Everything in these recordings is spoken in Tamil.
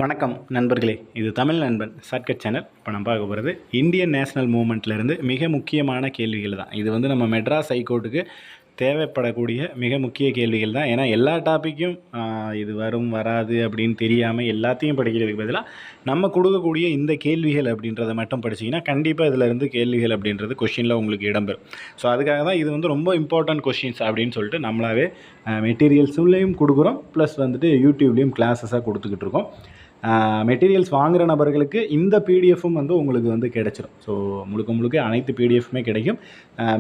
வணக்கம் நண்பர்களே, இது தமிழ் நண்பன் ஷார்ட்கட் சேனல். இப்போ நம்ம பார்க்க போகிறது இந்தியன் நேஷனல் மூவ்மெண்ட்லேருந்து மிக முக்கியமான கேள்விகள் தான். இது வந்து நம்ம மெட்ராஸ் ஹைகோர்ட்டுக்கு தேவைப்படக்கூடிய மிக முக்கிய கேள்விகள் தான். ஏன்னா எல்லா டாப்பிக்கும் இது வரும் வராது அப்படின்னு தெரியாமல் எல்லாத்தையும் படிக்கிறதுக்கு பதிலாக நம்ம கொடுக்கக்கூடிய இந்த கேள்விகள் அப்படின்றத மட்டும் படிச்சிங்கன்னா கண்டிப்பாக இதிலேருந்து கேள்விகள் அப்படின்றது கொஷினில் உங்களுக்கு இடம்பெறும். ஸோ அதுக்காக தான் இது வந்து ரொம்ப இம்பார்ட்டன்ட் கொஷின்ஸ் அப்படின்னு சொல்லிட்டு நம்மளாவே மெட்டீரியல்ஸ்லேயும் கொடுக்குறோம், ப்ளஸ் வந்துட்டு யூடியூப்லேயும் கிளாஸஸாக கொடுத்துக்கிட்டு இருக்கோம். மெட்டீரியல்ஸ் வாங்குகிற நபர்களுக்கு இந்த பிடிஎஃப்பும் வந்து உங்களுக்கு வந்து கிடைச்சிரும். ஸோ முழுக்க அனைத்து பிடிஎஃப்புமே கிடைக்கும்.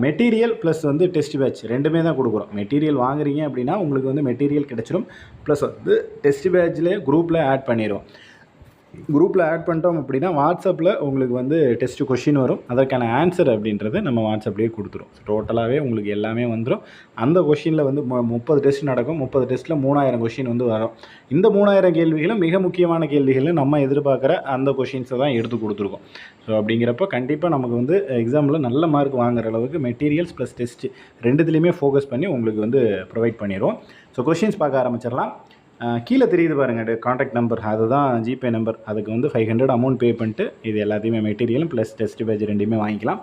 மெட்டீரியல் ப்ளஸ் வந்து டெஸ்ட் பேட்ச் ரெண்டுமே தான் கொடுக்குறோம். மெட்டீரியல் வாங்குறீங்க அப்படின்னா உங்களுக்கு வந்து மெட்டீரியல் கிடைச்சிரும், ப்ளஸ் வந்து டெஸ்ட் பேட்ச்லேயே குரூப்பில் ஆட் பண்ணிடுவோம். குரூப்பில் ஆட் பண்ணிட்டோம் அப்படின்னா வாட்ஸ்அப்பில் உங்களுக்கு வந்து டெஸ்ட் கொஷின் வரும், அதற்கான ஆன்சர் அப்படின்றது நம்ம வாட்ஸ்அப்லேயே கொடுத்துரும். டோட்டலாகவே உங்களுக்கு எல்லாமே வந்துடும். அந்த கொஷினில் வந்து 30 டெஸ்ட் நடக்கும். 30 டெஸ்ட்டில் 3000 கொஷின் வந்து வரும். இந்த 3000 கேள்விகளும் மிக முக்கியமான கேள்விகளும் நம்ம எதிர்பார்க்குற அந்த கொஷின்ஸை தான் எடுத்து கொடுத்துருக்கோம். ஸோ அப்படிங்கிறப்ப கண்டிப்பாக நமக்கு வந்து எக்ஸாமில் நல்ல மார்க் வாங்குற அளவுக்கு மெட்டீரியல்ஸ் ப்ளஸ் டெஸ்ட் ரெண்டுத்துலேயுமே ஃபோக்கஸ் பண்ணி உங்களுக்கு வந்து ப்ரொவைட் பண்ணிடுவோம். ஸோ கொஷின்ஸ் பார்க்க ஆரம்பிச்சிடலாம். கீழே தெரியுது பாருங்கள் காண்டாக்ட் நம்பர், அதுதான் ஜிபே நம்பர். அதுக்கு வந்து 500 அமௌண்ட் பே பண்ணிட்டு இது எல்லாத்தையுமே மெட்டீரியலும் ப்ளஸ் டெஸ்ட் பேட்ச் ரெண்டுமே வாங்கிக்கலாம்.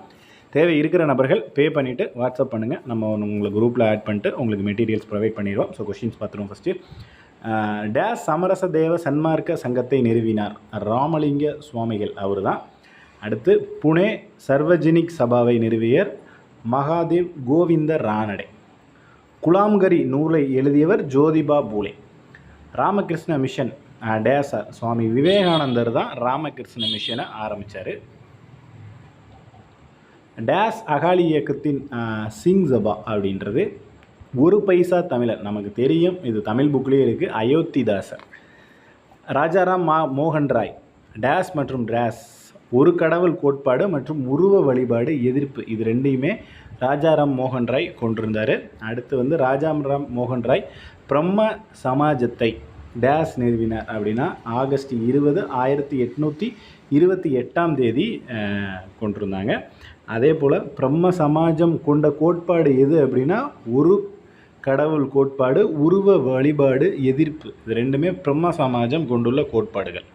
தேவை இருக்கிற நபர்கள் பே பண்ணிவிட்டு வாட்ஸ்அப் பண்ணுங்கள், நம்ம உங்களுக்கு குரூப்பில் ஆட் பண்ணிட்டு உங்களுக்கு மெட்டீரியல்ஸ் ப்ரொவைட் பண்ணிடுவோம். ஸோ கொஷின்ஸ் பார்த்துருவோம். ஃபஸ்ட்டு, டேஸ் சமரச தேவ சன்மார்க்க சங்கத்தை நிறுவினார்? ராமலிங்க சுவாமிகள் அவர் தான். அடுத்து, புனே சர்வஜனிக் சபாவை நிறுவியர் மகாதேவ் கோவிந்த ரானடே. குலாம்கரி நூலை எழுதியவர் ஜோதிபா பூலே. ராமகிருஷ்ண மிஷன் டேஸா? சுவாமி விவேகானந்தர் தான் ராமகிருஷ்ண மிஷனை ஆரம்பித்தார். டேஸ் அகாலி இயக்கத்தின் சிங் சபா அப்படின்றது ஒரு பைசா தமிழர், நமக்கு தெரியும், இது தமிழ் புக்லேயே இருக்குது, அயோத்திதாசர். ராஜாராம் மோகன் ராய் டேஸ் மற்றும் டிராஸ் ஒரு கடவுள் கோட்பாடு மற்றும் உருவ வழிபாடு எதிர்ப்பு, இது ரெண்டையுமே ராஜாராம் மோகன் ராய் கொண்டிருந்தார். அடுத்து வந்து ராஜாராம் மோகன் ராய் பிரம்ம சமாஜத்தை டேஸ் நிறுவினார் அப்படின்னா ஆகஸ்ட் 20, 1828 கொண்டிருந்தாங்க. அதே போல் பிரம்ம சமாஜம் கொண்ட கோட்பாடு எது அப்படின்னா ஒரு கடவுள் கோட்பாடு, உருவ வழிபாடு எதிர்ப்பு, இது ரெண்டுமே பிரம்ம சமாஜம் கொண்டுள்ள கோட்பாடுகள்.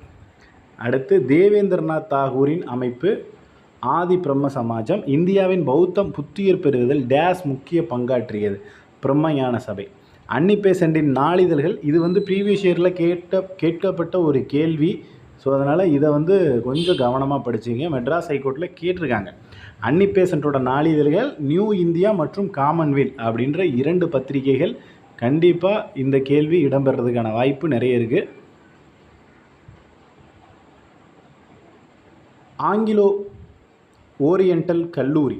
அடுத்து, தேவேந்திரநாத் தாகூரின் அமைப்பு ஆதி பிரம்ம சமாஜம். இந்தியாவின் பௌத்தம் புத்துயிர் பெறுவதில் டேஸ் முக்கிய பங்காற்றியது? பிரம்மஞான சபை. அன்னி பெசன்ட்டின் நாளிதழ்கள், இது வந்து ப்ரீவியஸ் இயரில் கேட்கப்பட்ட ஒரு கேள்வி. ஸோ அதனால் இதை வந்து கொஞ்சம் கவனமாக படிச்சிங்க, மெட்ராஸ் ஹைகோர்ட்டில் கேட்டிருக்காங்க. அன்னி பெசன்ட்டோட நாளிதழ்கள், நியூ இந்தியா மற்றும் காமன்வெல்த் அப்படின்ற 2 பத்திரிகைகள். கண்டிப்பாக இந்த கேள்வி இடம்பெறதுக்கான வாய்ப்பு நிறைய இருக்குது. ஆங்கிலோ ஓரியண்டல் கல்லூரி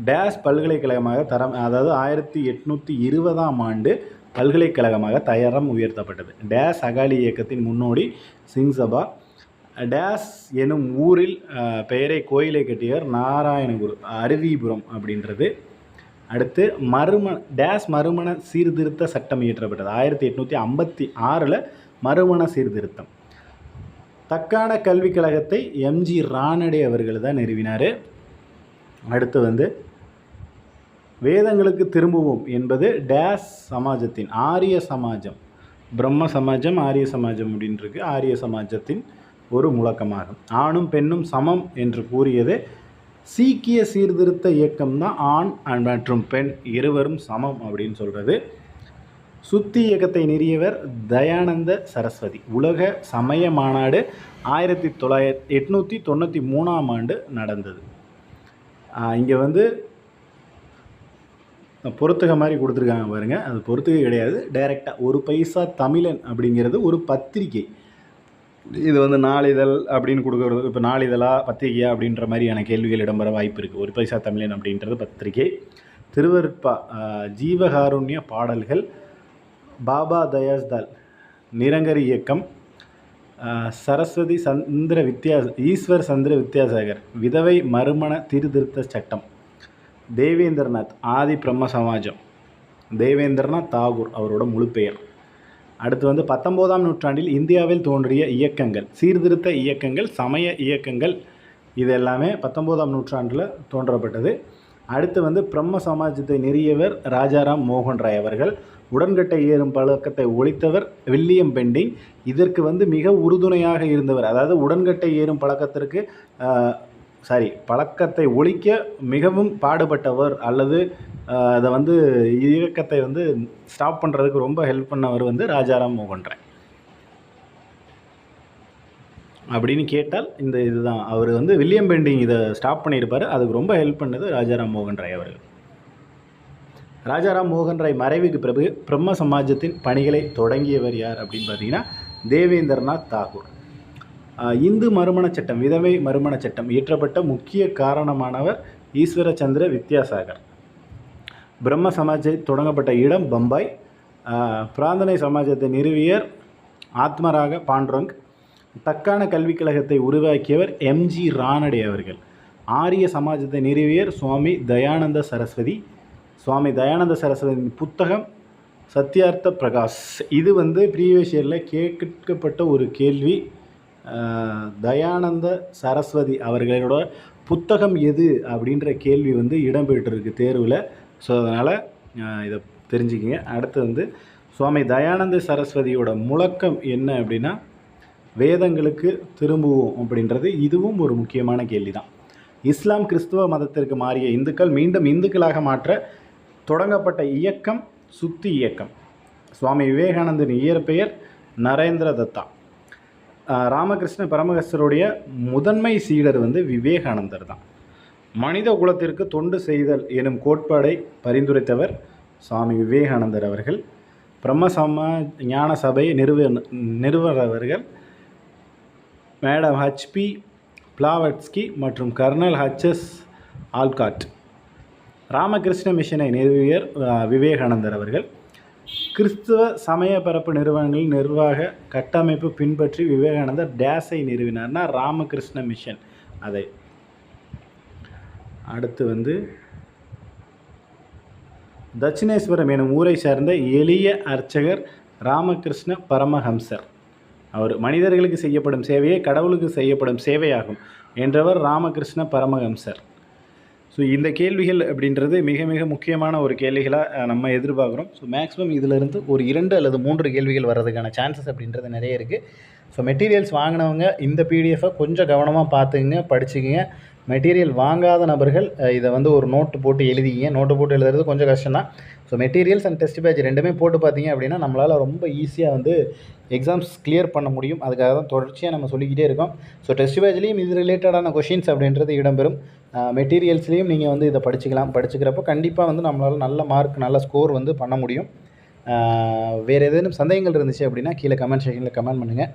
டேஸ் பல்கலைக்கழகமாக அதாவது 1820ஆம் ஆண்டு பல்கலைக்கழகமாக தரம் உயர்த்தப்பட்டது. டேஸ் அகாலி இயக்கத்தின் முன்னோடி சிங் சபா. டேஸ் எனும் ஊரில் பெயரை கோயிலை கட்டியவர் நாராயணகுரு, அருவிபுரம் அப்படின்றது. அடுத்து, டேஸ் மறுமண சீர்திருத்த சட்டம் இயற்றப்பட்டது? 1856 மறுமண சீர்திருத்தம். தக்கான கல்விக் கழகத்தை எம்ஜி ரானடே அவர்கள் தான் நிறுவினார். அடுத்து வந்து வேதங்களுக்கு திரும்புவோம் என்பது டேஸ் சமாஜத்தின் ஆரிய சமாஜம், பிரம்ம சமாஜம் ஆரிய சமாஜம் அப்படின்றது ஆரிய சமாஜத்தின் ஒரு முழக்கமாகும். ஆணும் பெண்ணும் சமம் என்று கூறியது சீக்கிய சீர்திருத்த இயக்கம் தான். ஆண் மற்றும் பெண் இருவரும் சமம் அப்படின்னு சொல்கிறது. சுத்தி இயக்கத்தை நிறுவியவர் தயானந்த சரஸ்வதி. உலக சமய மாநாடு 1893ஆம் ஆண்டு நடந்தது. இங்கே வந்து பொறுத்துக மாதிரி கொடுத்துருக்காங்க பாருங்கள், அது பொறுத்துக கிடையாது, டைரெக்டாக ஒரு பைசா தமிழன் அப்படிங்கிறது ஒரு பத்திரிகை. இது வந்து நாளிதழ் அப்படின்னு கொடுக்குறது, இப்போ நாளிதழா பத்திரிகையா அப்படின்ற மாதிரியான கேள்விகள் இடம்பெற வாய்ப்பு இருக்குது. ஒரு பைசா தமிழன் அப்படின்றது பத்திரிகை. திருவருட்பா ஜீவகாருண்ய பாடல்கள். பாபா தயாஸ்தால் நிரங்கரி இயக்கம். சரஸ்வதி சந்திர ஈஸ்வர் சந்திர வித்யாசாகர் விதவை மறுமண சீர்திருத்த சட்டம். தேவேந்திரநாத் ஆதி பிரம்ம சமாஜம். தேவேந்திரநாத் தாகூர் அவரோட முழு பெயர். அடுத்து வந்து 19ஆம் நூற்றாண்டில் இந்தியாவில் தோன்றிய இயக்கங்கள், சீர்திருத்த இயக்கங்கள், சமய இயக்கங்கள், இது எல்லாமே 19ஆம் நூற்றாண்டில் தோன்றப்பட்டது. அடுத்து வந்து பிரம்ம சமாஜத்தை நிறுவியவர் ராஜாராம் மோகன் ராய் அவர்கள். உடன்கட்டை ஏறும் பழக்கத்தை ஒழித்தவர் வில்லியம் பெண்டிங். இதற்கு வந்து மிக உறுதுணையாக இருந்தவர், அதாவது உடன்கட்டை ஏறும் பழக்கத்திற்கு பழக்கத்தை ஒழிக்க மிகவும் பாடுபட்டவர், அல்லது அதை வந்து இயக்கத்தை வந்து ஸ்டாப் பண்ணுறதுக்கு ரொம்ப ஹெல்ப் பண்ணவர் வந்து ராஜாராம் மோகன் ராய் அப்படின்னு கேட்டால் இதுதான். அவர் வந்து வில்லியம் பெண்டிங் இதை ஸ்டாப் பண்ணியிருப்பார், அதுக்கு ரொம்ப ஹெல்ப் பண்ணது ராஜாராம் மோகன் ராய் அவர்கள். ராஜாராம் மோகன் ராய் மறைவுக்கு பிறகு பிரம்ம சமாஜத்தின் பணிகளை தொடங்கியவர் யார் அப்படின்னு பார்த்தீங்கன்னா தேவேந்திரநாத் தாகூர். இந்து மறுமண சட்டம், விதவை மறுமண சட்டம் இயற்றப்பட்ட முக்கிய காரணமானவர் ஈஸ்வர சந்திர வித்யாசாகர். பிரம்ம சமாஜை தொடங்கப்பட்ட இடம் பம்பாய். பிரார்த்தனை சமாஜத்தை நிறுவியர் ஆத்மராக பாண்டுரங். தக்கான கல்விக் கழகத்தை உருவாக்கியவர் எம்ஜி ரானடே அவர்கள். ஆரிய சமாஜத்தை நிறுவியர் சுவாமி தயானந்த சரஸ்வதி. சுவாமி தயானந்த சரஸ்வதியின் புத்தகம் சத்யார்த்த பிரகாஷ். இது வந்து ப்ரீவியஸ் இயரில் கேட்கப்பட்ட ஒரு கேள்வி. தயானந்த சரஸ்வதி அவர்களோட புத்தகம் எது அப்படின்ற கேள்வி வந்து இடம்பெற்றிருக்கு தேர்வில். ஸோ அதனால் இதை தெரிஞ்சுக்கிங்க. அடுத்து வந்து சுவாமி தயானந்த சரஸ்வதியோட முழக்கம் என்ன அப்படின்னா வேதங்களுக்கு திரும்புவோம் அப்படின்றது. இதுவும் ஒரு முக்கியமான கேள்வி தான். இஸ்லாம் கிறிஸ்துவ மதத்திற்கு மாறிய இந்துக்கள் மீண்டும் இந்துக்களாக மாற்ற தொடங்கப்பட்ட இயக்கம் சுத்தி இயக்கம். சுவாமி விவேகானந்தன் இயற்பெயர் நரேந்திர தத்தா. ராமகிருஷ்ண பரமஹம்சருடைய முதன்மை சீடர் வந்து விவேகானந்தர் தான். மனித குலத்திற்கு தொண்டு செய்தல் எனும் கோட்பாடை பரிந்துரைத்தவர் சுவாமி விவேகானந்தர் அவர்கள். பிரம்ம ஞான சபையை நிறுவனவர்கள் மேடம் ஹச்பி பிளாவட்ஸ்கி மற்றும் கர்னல் ஹச்எஸ் ஆல்காட். ராமகிருஷ்ண மிஷனை நிறுவியர் விவேகானந்தர் அவர்கள். கிறிஸ்துவ சமய பரப்பு நிறுவனங்களின் நிர்வாக கட்டமைப்பு பின்பற்றி விவேகானந்தர் டேஸை நிறுவினார்னா ராமகிருஷ்ண மிஷன். அதை அடுத்து வந்து தட்சிணேஸ்வரம் எனும் ஊரை சார்ந்த எளிய அர்ச்சகர் ராமகிருஷ்ண பரமஹம்சர். அவர் மனிதர்களுக்கு செய்யப்படும் சேவையே கடவுளுக்கு செய்யப்படும் சேவையாகும் என்றவர் ராமகிருஷ்ண பரமஹம்சர். ஸோ இந்த கேள்விகள் அப்படின்றது மிக மிக முக்கியமான ஒரு கேள்விகளாக நம்ம எதிர்பார்க்குறோம். ஸோ மேக்ஸிமம் இதிலிருந்து ஒரு 2 அல்லது 3 கேள்விகள் வர்றதுக்கான சான்சஸ் அப்படின்றது நிறைய இருக்குது. ஸோ மெட்டீரியல்ஸ் வாங்கினவங்க இந்த பிடிஎஃபை கொஞ்சம் கவனமாக பார்த்துக்குங்க, படிச்சுக்கிங்க. மெட்டீரியல் வாங்காத நபர்கள் இதை வந்து ஒரு நோட்டு போட்டு எழுதிக்கிங்க. நோட்டு போட்டு எழுதுறது கொஞ்சம் கஷ்டம் தான். So materials and test patch ரெண்டுமே போட்டு பார்த்தீங்க அப்படின்னா நம்மளால் ரொம்ப ஈஸியாக வந்து எக்ஸாம்ஸ் கிளியர் பண்ண முடியும். அதுக்காக தான் தொடர்ச்சியாக நம்ம சொல்லிக்கிட்டே இருக்கோம். ஸோ டெஸ்ட் பேட்ச்லேயும் இது ரிலேட்டடான கொஷின்ஸ் அப்படின்றது இடம்பெறும். மெட்டீரியல்ஸ்லேயும் நீங்கள் வந்து இதை படிச்சுக்கலாம். படிச்சுக்கிறப்போ கண்டிப்பாக வந்து நம்மளால் நல்ல மார்க் நல்ல ஸ்கோர் வந்து பண்ண முடியும். வேறு ஏதேனும் சந்தேகங்கள் இருந்துச்சு அப்படின்னா கீழே கமெண்ட் செக்ஷனில் கமெண்ட் பண்ணுங்கள்.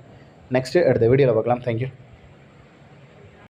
நெக்ஸ்ட்டு அடுத்த வீடியோவில் பார்க்கலாம். தேங்க்யூ.